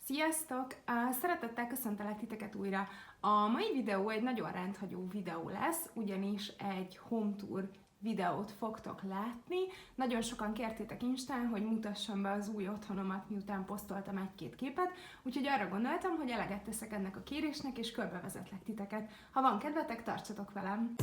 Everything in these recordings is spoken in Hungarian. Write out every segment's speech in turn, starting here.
Sziasztok! Szeretettel köszöntelek titeket újra. A mai videó egy nagyon rendhagyó videó lesz, ugyanis egy home tour videót fogtok látni. Nagyon sokan kértétek Instán, hogy mutassam be az új otthonomat, miután posztoltam egy-két képet, úgyhogy arra gondoltam, hogy eleget teszek ennek a kérésnek, és körbevezetlek titeket. Ha van kedvetek, tartsatok velem!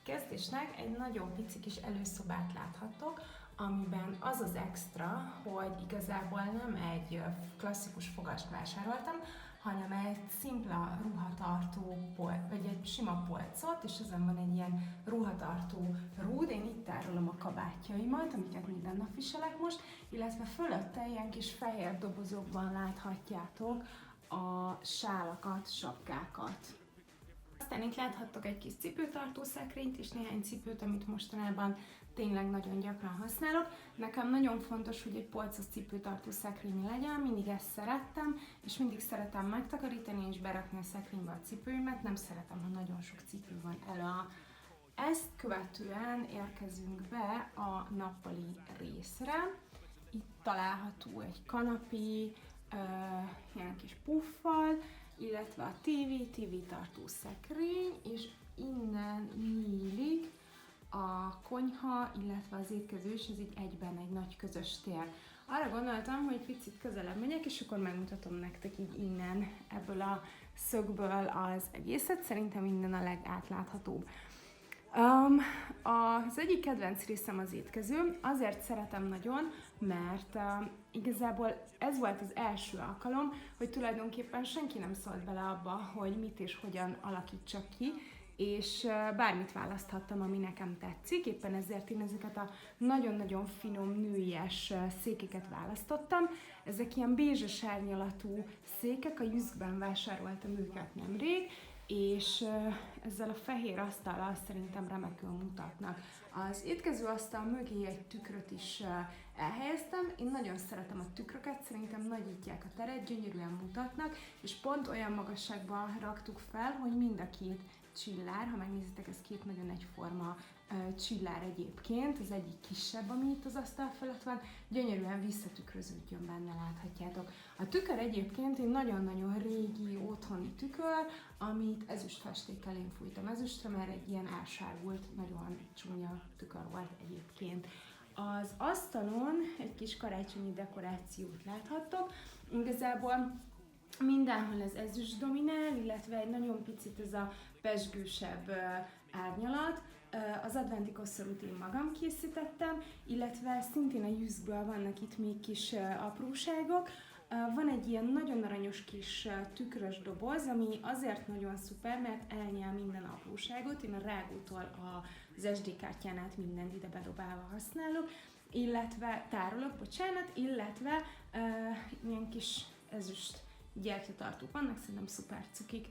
Kezdésnek egy nagyon pici kis előszobát láthattok, amiben az az extra, hogy igazából nem egy klasszikus fogast vásároltam, hanem egy szimpla ruhatartó, vagy egy sima polcot, és ezen van egy ilyen ruhatartó rúd. Én itt tárolom a kabátjaimat, amiket minden nap viselek most, illetve fölötte ilyen kis fehér dobozokban láthatjátok a sálakat, sapkákat. Aztán itt láthattok egy kis cipőtartó szekrényt és néhány cipőt, amit mostanában tényleg nagyon gyakran használok. Nekem nagyon fontos, hogy egy polcos cipőtartó szekrény legyen, mindig ezt szerettem, és mindig szeretem megtakarítani és berakni a szekrénybe a cipőimet, nem szeretem, ha nagyon sok cipő van elő. Ezt követően érkezünk be a nappali részre. Itt található egy kanapé, ilyen kis puffal, illetve a TV tartó szekrény, és innen nyílik a konyha, illetve az étkező, és ez így egyben egy nagy közös tér. Arra gondoltam, hogy picit közelebb megyek, és akkor megmutatom nektek így innen, ebből a szögből az egészet. Szerintem innen a legátláthatóbb. Az egyik kedvenc részem az étkező, azért szeretem nagyon, mert igazából ez volt az első alkalom, hogy tulajdonképpen senki nem szólt bele abba, hogy mit és hogyan alakítsak ki, és bármit választhattam, ami nekem tetszik, éppen ezért én ezeket a nagyon-nagyon finom nőies székeket választottam. Ezek ilyen bézses árnyalatú székek, a Jyskben vásároltam őket nemrég, és ezzel a fehér asztallal szerintem remekül mutatnak. Az étkező asztal mögé egy tükröt is elhelyeztem. Én nagyon szeretem a tükröket, szerintem nagyítják a teret, gyönyörűen mutatnak, és pont olyan magasságban raktuk fel, hogy mind a két csillár, ha megnézitek, ez két nagyon egyforma csillár egyébként, az egyik kisebb, ami itt az asztal fölött van, gyönyörűen visszatükröződjön benne, láthatjátok. A tükör egyébként egy nagyon-nagyon régi otthoni tükör, amit ezüstfestékkel én fújtam ezüstre, mert egy ilyen elsárgult, nagyon csúnya tükör volt egyébként. Az asztalon egy kis karácsonyi dekorációt láthattok, igazából mindenhol ez ezüst dominál, illetve egy nagyon picit ez a pezsgősebb árnyalat. Az adventi koszorút én magam készítettem, illetve szintén a Jyskből vannak itt még kis apróságok. Van egy ilyen nagyon aranyos kis tükrös doboz, ami azért nagyon szuper, mert elnyel minden apróságot. Én a rágótól az SD kártyán át mindent ide bedobálva használok, illetve tárolok, illetve ilyen kis ezüst gyertyatartók vannak, szerintem szuper cukik.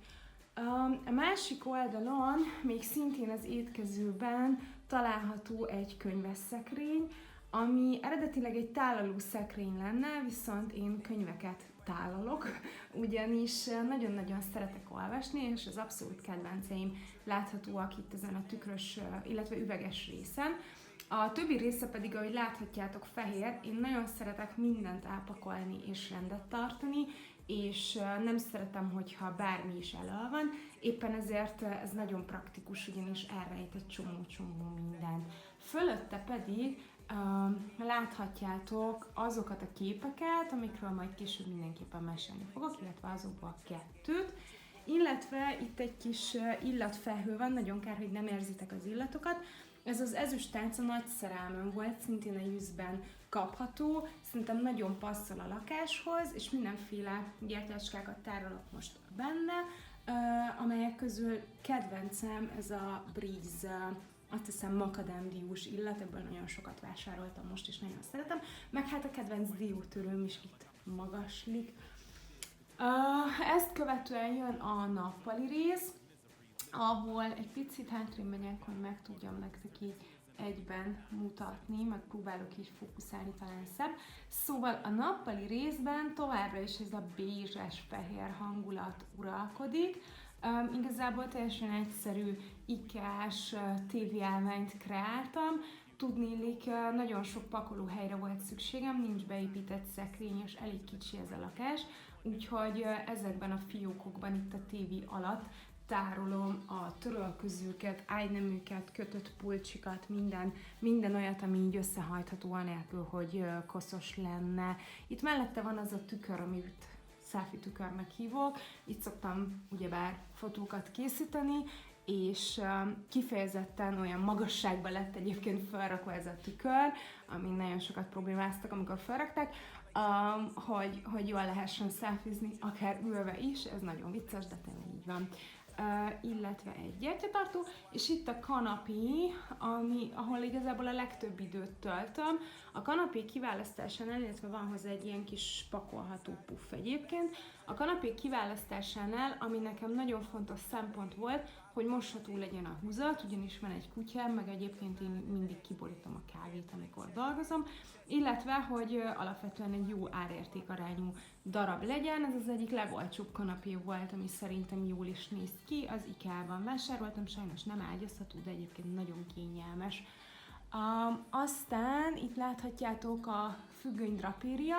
A másik oldalon, még szintén az étkezőben található egy könyvesszekrény, ami eredetileg egy tálaló szekrény lenne, viszont én könyveket tálalok, ugyanis nagyon-nagyon szeretek olvasni, és az abszolút kedvenceim láthatóak itt ezen a tükrös, illetve üveges részen. A többi része pedig, ahogy láthatjátok, fehér. Én nagyon szeretek mindent elpakolni és rendet tartani, és nem szeretem, hogyha bármi is elő van, éppen ezért ez nagyon praktikus, ugyanis elrejt egy csomó mindent. Fölötte pedig láthatjátok azokat a képeket, amikről majd később mindenképpen mesélni fogok, illetve azokból kettőt, illetve itt egy kis illatfelhő van, nagyon kár, hogy nem érzitek az illatokat. Ez az ezüsttálca nagy szerelmem volt, szintén a Jyskben kapható, szerintem nagyon passzol a lakáshoz, és mindenféle gyertyácskákat tárolok most benne, amelyek közül kedvencem ez a Breeze, azt hiszem makadámdiós illat, ebből nagyon sokat vásároltam most, és nagyon szeretem, meg hát a kedvenc diótörőm is itt magaslik. Ezt követően jön a nappali rész, ahol egy picit hátrébb megyek, hogy meg tudjam nektek így egyben mutatni, meg próbálok így fókuszálni, talán szebb. Szóval a nappali részben továbbra is ez a bézses fehér hangulat uralkodik. Igazából teljesen egyszerű IKEA-s tévéállványt kreáltam. Tudniillik, nagyon sok pakolóhelyre volt szükségem, nincs beépített szekrény, és elég kicsi ez a lakás, úgyhogy ezekben a fiókokban itt a tévé alatt tárolom a törölközőket, ágyneműket, kötött pulcsikat, minden olyat, ami így összehajtható anélkül, hogy koszos lenne. Itt mellette van az a tükör, amit selfie tükörnek hívok, itt szoktam ugyebár fotókat készíteni, és kifejezetten olyan magasságban lett egyébként felrakva ez a tükör, amin nagyon sokat problémáztak, amikor felrakták, hogy jól lehessen selfizni, akár ülve is, ez nagyon vicces, de tényleg így van. Illetve egy gyertyatartó, és itt a kanapé, ahol igazából a legtöbb időt töltöm. A kanapé kiválasztásánál, illetve van hozzá egy ilyen kis pakolható puff egyébként, a kanapé kiválasztásánál, ami nekem nagyon fontos szempont volt, hogy mosható legyen a húzat, ugyanis van egy kutyám, meg egyébként én mindig kiborítom a kávét, amikor dolgozom, illetve, hogy alapvetően egy jó árértékarányú darab legyen. Ez az egyik legolcsóbb kanapé volt, ami szerintem jól is néz ki. Az IKEA-ban vásároltam, sajnos nem ágyazható, de egyébként nagyon kényelmes. Aztán itt láthatjátok a függönydrapéria.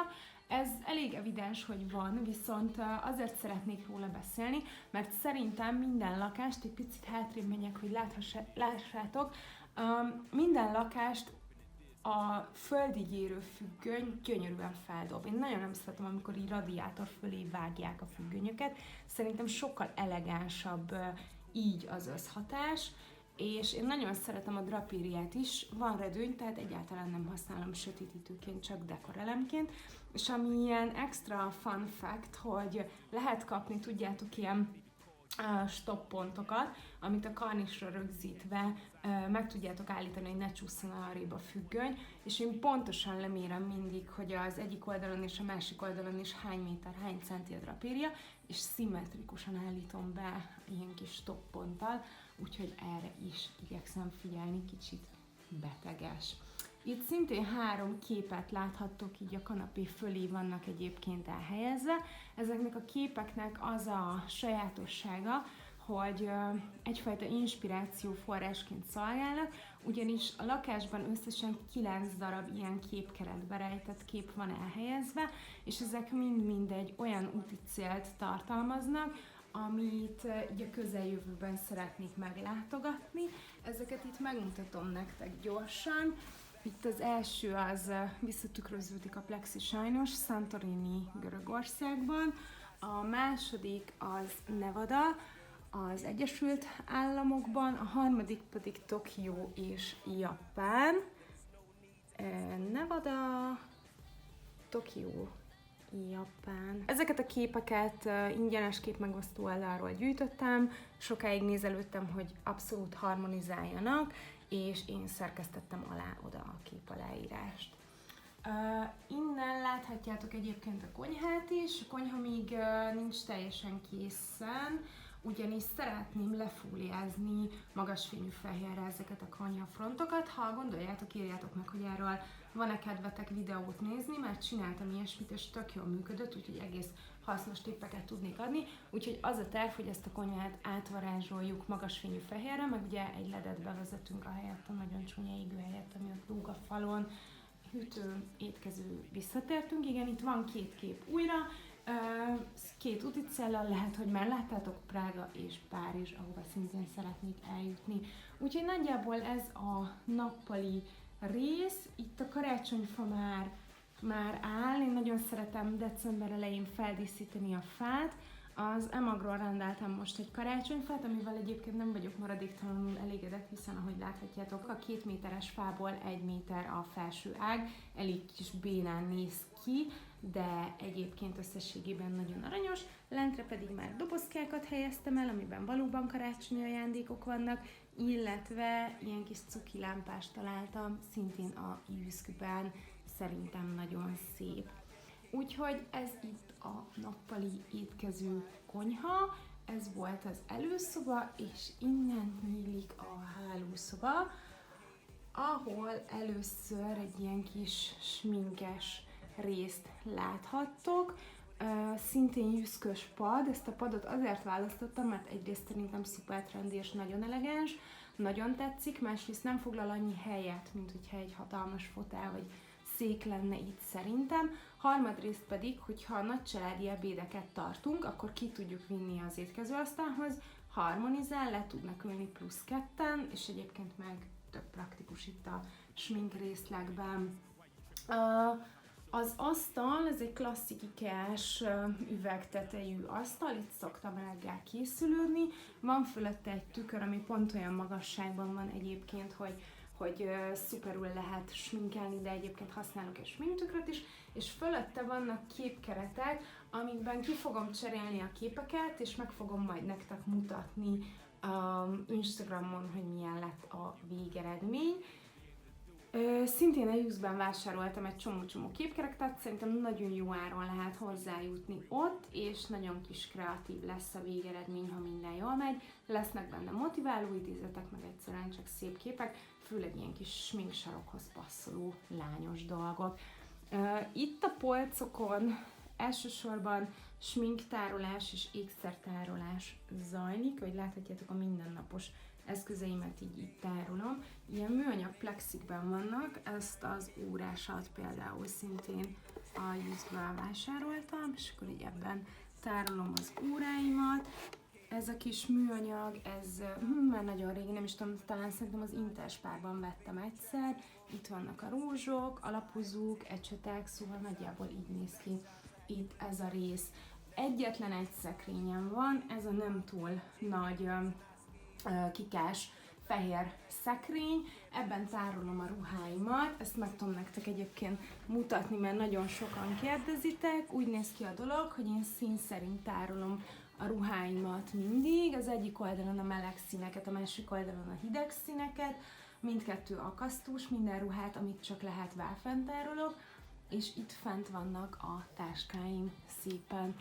Ez elég evidens, hogy van, viszont azért szeretnék róla beszélni, mert szerintem minden lakást, egy picit hátrébb menjek, hogy lássátok, minden lakást a földig érő függöny gyönyörűen feldob. Én nagyon nem szeretem, amikor így radiátor fölé vágják a függönyöket. Szerintem sokkal elegánsabb így az összhatás, és én nagyon szeretem a drapériát is. Van redőny, tehát egyáltalán nem használom sötétítőként, csak dekorelemként. És ami ilyen extra fun fact, hogy lehet kapni, tudjátok, ilyen stoppontokat, amit a karnisra rögzítve meg tudjátok állítani, hogy ne csúszson arrébb a függöny, és én pontosan lemérem mindig, hogy az egyik oldalon és a másik oldalon is hány méter, hány centi a drapéria, és szimmetrikusan állítom be ilyen kis stopponttal, úgyhogy erre is igyekszem figyelni, kicsit beteges. Itt szintén 3 képet láthattok, így a kanapé fölé vannak egyébként elhelyezve. Ezeknek a képeknek az a sajátossága, hogy egyfajta inspirációforrásként szolgálnak, ugyanis a lakásban összesen 9 darab ilyen képkeretbe rejtett kép van elhelyezve, és ezek mind-mind egy olyan úti célt tartalmaznak, amit így a közeljövőben szeretnék meglátogatni. Ezeket itt megmutatom nektek gyorsan. Itt az első az visszatükröződik a plexi sajnos, Santorini, Görögországban. A második az Nevada, az Egyesült Államokban, a harmadik pedig Tokió és Japán. Nevada, Tokió, Japán. Ezeket a képeket ingyenes képmegosztó oldalról gyűjtöttem, sokáig nézelődtem, hogy abszolút harmonizáljanak, és én szerkesztettem alá oda a kép aláírást. Innen láthatjátok egyébként a konyhát is. A konyha még nincs teljesen készen, ugyanis szeretném lefóliázni magasfényű fehérre ezeket a konyhafrontokat. Ha gondoljátok, írjátok meg, hogy erről van-e kedvetek videót nézni, mert csináltam ilyesmit, és tök jól működött, úgyhogy egész hasznos tippeket tudnék adni. Úgyhogy az a terv, hogy ezt a konyhát átvarázsoljuk magasfényű fehérre, meg ugye egy ledet bevezetünk a helyett, a nagyon csúnya égő helyett, ami ott lóg a falon, hűtő, étkező, visszatértünk. Igen, itt van 2 kép újra, 2 úticellel, lehet, hogy már láttátok, Prága és Párizs, ahova szintén szeretnék eljutni. Úgyhogy nagyjából ez a nappali rész. Itt a karácsonyfa már áll, én nagyon szeretem december elején feldíszíteni a fát. Az Emagról rendeltem most egy karácsonyfát, amivel egyébként nem vagyok maradéktalanul elégedett, hiszen ahogy láthatjátok, a 2 méteres fából 1 méter a felső ág, elég kis bénán néz ki, de egyébként összességében nagyon aranyos. Lentre pedig már dobozkákat helyeztem el, amiben valóban karácsonyi ajándékok vannak, illetve ilyen kis cuki lámpást találtam, szintén a Jyskben, szerintem nagyon szép. Úgyhogy ez itt a nappali étkező konyha, ez volt az előszoba, és innen nyílik a hálószoba. ahol először egy ilyen kis sminkes részt láthattok. Szintén jüszkös pad, ezt a padot azért választottam, mert egyrészt szerintem szuper trendi és nagyon elegáns, nagyon tetszik, másrészt nem foglal annyi helyet, mint hogyha egy hatalmas fotel vagy szék lenne itt szerintem. Harmadrészt pedig, hogyha nagy családi ebédeket tartunk, akkor ki tudjuk vinni az étkezőasztalhoz, harmonizál, le tudnak ülni plusz ketten, és egyébként meg tök praktikus itt a smink részlegben. Az asztal, ez egy klasszik IKEA-s üvegtetejű asztal, itt szoktam reggel készülődni. Van fölötte egy tükör, ami pont olyan magasságban van egyébként, hogy szuperül lehet sminkelni, de egyébként használok egy sminktükröt is, és fölötte vannak képkeretek, amikben ki fogom cserélni a képeket, és meg fogom majd nektek mutatni Instagramon, hogy milyen lett a végeredmény. Szintén a Youth-ben vásároltam egy csomó képkeretet, szerintem nagyon jó áron lehet hozzájutni ott, és nagyon kis kreatív lesz a végeredmény, ha minden jól megy. Lesznek benne motiváló idézetek, meg egyszerűen csak szép képek, főleg ilyen kis sminksarokhoz passzoló lányos dolgok. Itt a polcokon elsősorban sminktárolás és ékszertárolás zajlik, hogy láthatjátok a mindennapos eszközeimet így tárolom. Ilyen műanyag plexikben vannak, ezt az órásat például szintén a Youth-ből vásároltam, és akkor így ebben tárolom az óráimat. Ez a kis műanyag, ez már nagyon régi, nem is tudom, talán szerintem az Interspárban vettem egyszer. Itt vannak a rózsok, alapozók, ecsetek, szóval nagyjából így néz ki itt ez a rész. Egyetlen egy szekrényem van, ez a nem túl nagy kikás fehér szekrény, ebben tárolom a ruháimat, ezt meg tudom nektek egyébként mutatni, mert nagyon sokan kérdezitek. Úgy néz ki a dolog, hogy én szín szerint tárolom a ruháimat mindig, az egyik oldalon a meleg színeket, a másik oldalon a hideg színeket, mindkettő akasztós, minden ruhát, amit csak lehet válfent tárolok, és itt fent vannak a táskáim szépen,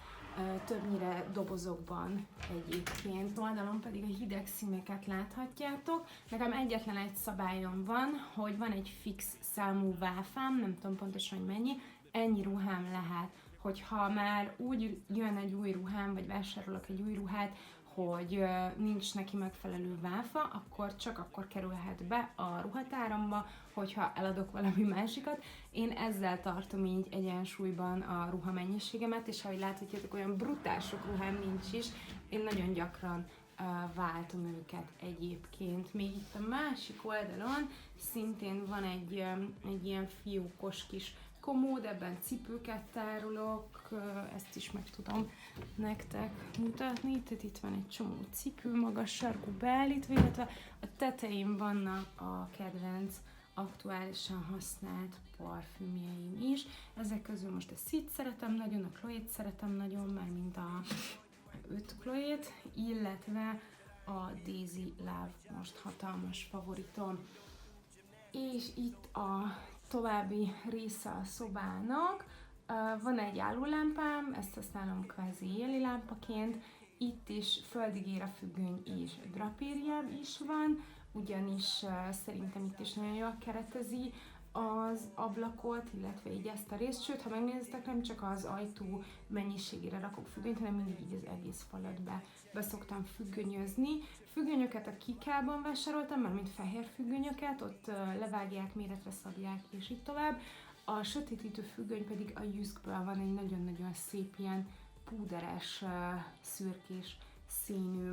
többnyire dobozokban egyébként, oldalon pedig a hideg színeket láthatjátok. Nekem egyetlen egy szabályom van, hogy van egy fix számú válfám, nem tudom pontosan, hogy mennyi, ennyi ruhám lehet. Hogyha már úgy jön egy új ruhám, vagy vásárolok egy új ruhát, hogy nincs neki megfelelő válfa, akkor csak akkor kerülhet be a ruhatáramba, hogyha eladok valami másikat. Én ezzel tartom így egyensúlyban a ruha mennyiségemet, és ahogy láthatjátok, olyan brutál sok ruhám nincs is, én nagyon gyakran váltom őket egyébként. Még itt a másik oldalon szintén van egy ilyen fiókos kis komód, ebben cipőket tárolok, ezt is meg tudom nektek mutatni, tehát itt van egy csomó cipő, magas sarkú beállítva, illetve a tetején vannak a kedvenc, aktuálisan használt parfümjeim is. Ezek közül most a Sid szeretem nagyon, a Chloe-t szeretem nagyon, már mint a 5 Chloe-t, illetve a Daisy Love most hatalmas favoritom. És itt a további része a szobának, van egy állólámpám, ezt használom kvázi éjjeli lámpaként, itt is földig ér a függöny és drapériám is van, ugyanis szerintem itt is nagyon jól keretezi az ablakot, illetve így ezt a részt, sőt, ha megnézitek, nem csak az ajtó mennyiségére rakok függönyt, hanem mindig így az egész falat be szoktam függönyözni. Függönyöket a Kikában vásároltam, már mint fehér függönyöket, ott levágják, méretre szabják, és így tovább. A sötétítő függöny pedig a Youth-ből van, egy nagyon-nagyon szép ilyen púderes, szürkés színű.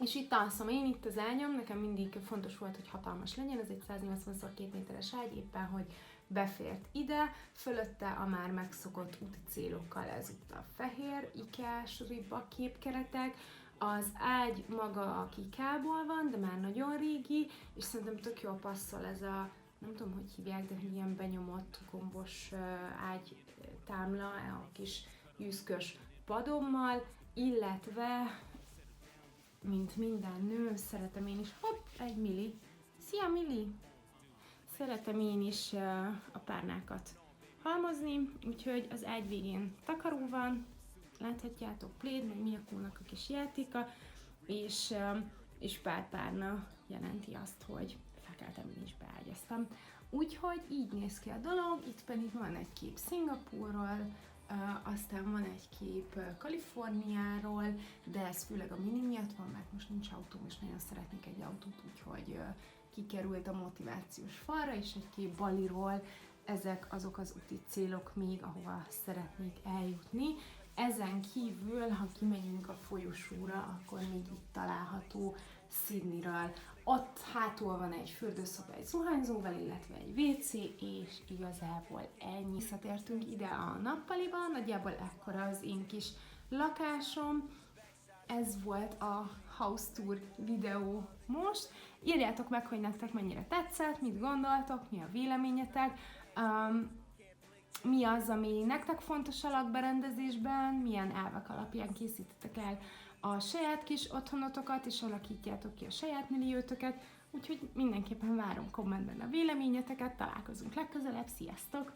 És itt alszom én, itt az ágyam, nekem mindig fontos volt, hogy hatalmas legyen, ez egy 180x2 méteres ágy, éppen hogy befért ide, fölötte a már megszokott úti célokkal ezútt a fehér ikás ribba képkeretek, az ágy maga a Kikából van, de már nagyon régi, és szerintem tök jól passzol ez a, nem tudom, hogy hívják, de ilyen benyomott gombos ágytámla, a kis jüszkös padommal, illetve mint minden nő, szeretem én is, hopp, egy Milli. Szia Milli! Szeretem én is a párnákat halmozni, úgyhogy az ágy végén takaró van, láthatjátok, pléd, meg Miakónak a kis játéka, és pár párna jelenti azt, hogy felkeltem, én is beágyaztam. Úgyhogy így néz ki a dolog, itt pedig van egy kép Szingapúrról, aztán van egy kép Kaliforniáról, de ez főleg a mini miatt van, mert most nincs autóm, és nagyon szeretnék egy autót, úgyhogy kikerült a motivációs falra, és egy kép Baliról. Ezek azok az úti célok még, ahova szeretnék eljutni. Ezen kívül, ha kimegyünk a folyosóra, akkor még itt található Sydneyről. Ott hátul van egy fürdőszoba egy zuhanyzóval, illetve egy WC, és igazából ennyi. Visszatértünk ide a nappaliba, nagyjából ekkora az én kis lakásom. Ez volt a house tour videó most. Írjátok meg, hogy nektek mennyire tetszett, mit gondoltok, mi a véleményetek. Mi az, ami nektek fontos a lakberendezésben, milyen elvek alapján készítetek el a saját kis otthonotokat, és alakítjátok ki a saját milliótöket, úgyhogy mindenképpen várom kommentben a véleményeteket, találkozunk legközelebb, sziasztok!